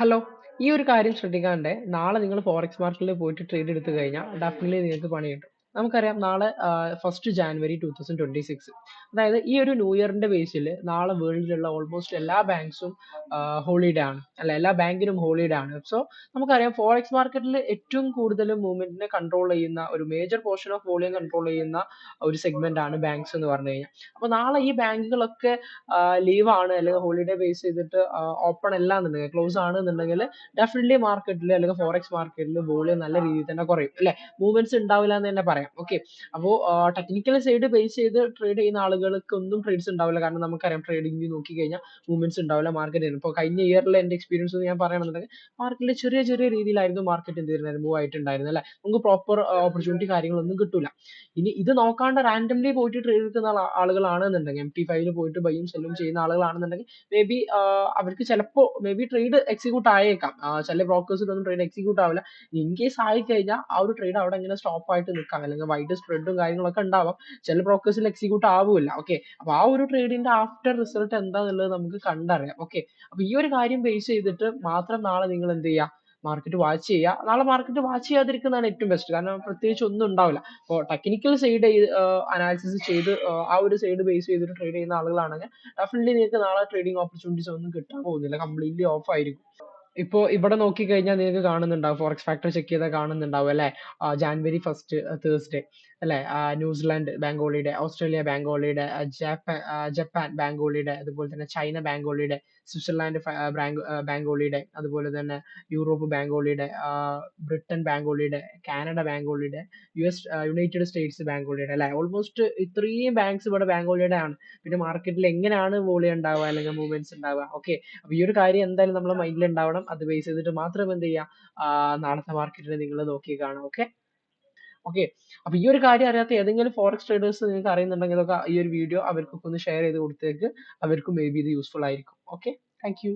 Hello. ഈ ഒരു കാര്യം ശ്രദ്ധിക്കാണ്ട് നാളെ നിങ്ങൾ ഫോറക്സ് മാർക്കറ്റിൽ പോയിട്ട് ട്രേഡ് എടുത്തു കഴിഞ്ഞാൽ ഡെഫിനറ്റ്ലി നിങ്ങൾക്ക് പണി കിട്ടും. നമുക്കറിയാം നാളെ 1 ജാനുവരി 2026, അതായത് ഈ ഒരു ന്യൂ ഇയറിന്റെ ബേസിൽ നാളെ വേൾഡിലുള്ള ഓൾമോസ്റ്റ് എല്ലാ ബാങ്ക്സും ഹോളിഡേ ആണ്, അല്ല എല്ലാ ബാങ്കിനും ഹോളിഡേ ആണ്. സോ നമുക്കറിയാം ഫോറക്സ് മാർക്കറ്റിൽ ഏറ്റവും കൂടുതൽ മൂവ്മെന്റിനെ കൺട്രോൾ ചെയ്യുന്ന ഒരു major portion of volume control ചെയ്യുന്ന ഒരു സെഗ്മെന്റ് ആണ് ബാങ്ക്സ് എന്ന് പറഞ്ഞു കഴിഞ്ഞാൽ. അപ്പൊ നാളെ ഈ ബാങ്കുകളൊക്കെ ലീവ് ആണ് അല്ലെങ്കിൽ ഹോളിഡേ ബേസ് ചെയ്തിട്ട് ഓപ്പൺ അല്ല എന്നുണ്ടെങ്കിൽ, ക്ലോസ് ആണ് എന്നുണ്ടെങ്കിൽ, ഡെഫിനറ്റ്ലി മാർക്കറ്റിൽ അല്ലെങ്കിൽ ഫോറക്സ് മാർക്കറ്റിൽ വോളിയം നല്ല രീതിയിൽ തന്നെ കുറയും അല്ലെ, മൂവ്മെന്റ്സ് ഉണ്ടാവില്ല എന്ന് തന്നെ പറയാം. ഓക്കെ, അപ്പോൾ ടെക്നിക്കൽ സൈഡ് ബേസ് ചെയ്ത് ട്രേഡ് ചെയ്യുന്ന ആളുകൾക്ക് ഒന്നും ട്രേഡ്സ് ഉണ്ടാവില്ല. കാരണം നമുക്കറിയാം ട്രേഡിംഗ് നോക്കി കഴിഞ്ഞാൽ മൂവ്മെന്റ്സ് ഉണ്ടാവില്ല മാർക്കറ്റിൽ. ഇപ്പോൾ കഴിഞ്ഞ ഇയറിലെ എന്റെ എക്സ്പീരിയൻസ് ഞാൻ പറയുകയാണെന്നുണ്ടെങ്കിൽ മാർക്കറ്റിൽ ചെറിയ ചെറിയ രീതിയിലായിരുന്നു മാർക്കറ്റ് എന്ത് ചെയ്യുന്നത്, മൂവ് ആയിട്ടുണ്ടായിരുന്നത് അല്ലെ. നമുക്ക് പ്രോപ്പർ ഓപ്പർച്യൂണിറ്റി കാര്യങ്ങളൊന്നും കിട്ടൂല. ഇനി ഇത് നോക്കാണ്ട് റാൻഡംലി പോയിട്ട് ട്രേഡ് എടുക്കുന്ന ആളുകളാണെന്നുണ്ടെങ്കിൽ, MT5 പോയിട്ട് ബൈയും സെല്ലും ചെയ്യുന്ന ആളുകളാണെന്നുണ്ടെങ്കിൽ, മേ ബി അവർക്ക് ചിലപ്പോൾ മേ ബി ട്രേഡ് എക്സിക്യൂട്ട് ആയേക്കാം. ചില ബ്രോക്കേഴ്സിലൊന്നും ട്രേഡ് എക്സിക്യൂട്ട് ആവില്ല. ഇൻ കേസ് ആയി കഴിഞ്ഞാൽ ആ ഒരു ട്രേഡ് അവിടെ ഇങ്ങനെ സ്റ്റോപ്പ് ആയിട്ട് നിൽക്കാം, അല്ലെങ്കിൽ വൈഡ് സ്പ്രെഡും കാര്യങ്ങളൊക്കെ ഉണ്ടാവാം. ചില ബ്രോക്കേഴ്സിൽ എക്സിക്യൂട്ട് ആവില്ല. ഓക്കെ, അപ്പൊ ആ ഒരു ട്രേഡിന്റെ ആഫ്റ്റർ റിസൾട്ട് എന്താന്നുള്ളത് നമുക്ക് കണ്ടറിയാം. ഓക്കെ, അപ്പൊ ഈ ഒരു കാര്യം ബേസ് ചെയ്തിട്ട് മാത്രം നാളെ നിങ്ങൾ എന്ത് ചെയ്യുക, മാർക്കറ്റ് വാച്ച് ചെയ്യുക. നാളെ മാർക്കറ്റ് വാച്ച് ചെയ്യാതിരിക്കുന്നതാണ് ഏറ്റവും ബെസ്റ്റ്. കാരണം പ്രത്യേകിച്ച് ഒന്നും ഉണ്ടാവില്ല. അപ്പോൾ ടെക്നിക്കൽ സൈഡ് അനാലിസിസ് ചെയ്ത് ആ ഒരു സൈഡ് ബേസ് ചെയ്തിട്ട് ട്രേഡ് ചെയ്യുന്ന ആളുകളാണെങ്കിൽ ഡെഫിനറ്റ്ലി നിങ്ങൾക്ക് നാളെ ട്രേഡിംഗ് ഓപ്പർച്യൂണിറ്റീസ് ഒന്നും കിട്ടാൻ പോകുന്നില്ല, കംപ്ലീറ്റ്ലി ഓഫ് ആയിരിക്കും. ഇപ്പോ ഇവിടെ നോക്കിക്കഴിഞ്ഞാൽ നിങ്ങൾക്ക് കാണുന്നുണ്ടാവും, ഫോറക്സ് ഫാക്ടർ ചെക്ക് ചെയ്താൽ കാണുന്നുണ്ടാവും അല്ലെ. ജാനുവരി 1 തേഴ്സ്ഡേ അല്ലെ, New Zealand bank holiday, Australia bank holiday, Japan bank holiday, അതുപോലെ തന്നെ China bank holiday, Switzerland bank holiday, അതുപോലെ തന്നെ Europe bank holiday, Britain bank holiday, Canada bank holiday, United States bank holiday അല്ലെ. Almost ഇത്രയും ബാങ്ക്സ് ഇവിടെ bank holiday ആണ്. പിന്നെ മാർക്കറ്റിൽ എങ്ങനെയാണ് വോളിയം ഉണ്ടാവുക അല്ലെങ്കിൽ മൂവ്മെന്റ്സ് ഉണ്ടാവുക? ഓക്കെ, അപ്പൊ ഈ ഒരു കാര്യം എന്തായാലും നമ്മുടെ മൈൻഡിൽ ഉണ്ടാവണം. അത് ബേസ് ചെയ്തിട്ട് മാത്രം എന്ത് ചെയ്യുക, നാളത്തെ മാർക്കറ്റിനെ നിങ്ങൾ നോക്കി കാണാം. ഓക്കെ. ഓക്കെ, അപ്പൊ ഈ ഒരു കാര്യം അറിയാത്ത ഏതെങ്കിലും ഫോറക്സ് ട്രേഡേഴ്സ് നിങ്ങൾക്ക് അറിയുന്നുണ്ടെങ്കിൽ ഇതൊക്കെ ഈ ഒരു വീഡിയോ അവർക്കൊക്കെ ഒന്ന് ഷെയർ ചെയ്ത് കൊടുത്തേക്ക്. അവർക്കും മേ ബി ഇത് യൂസ്ഫുൾ ആയിരിക്കും. Okay, thank you.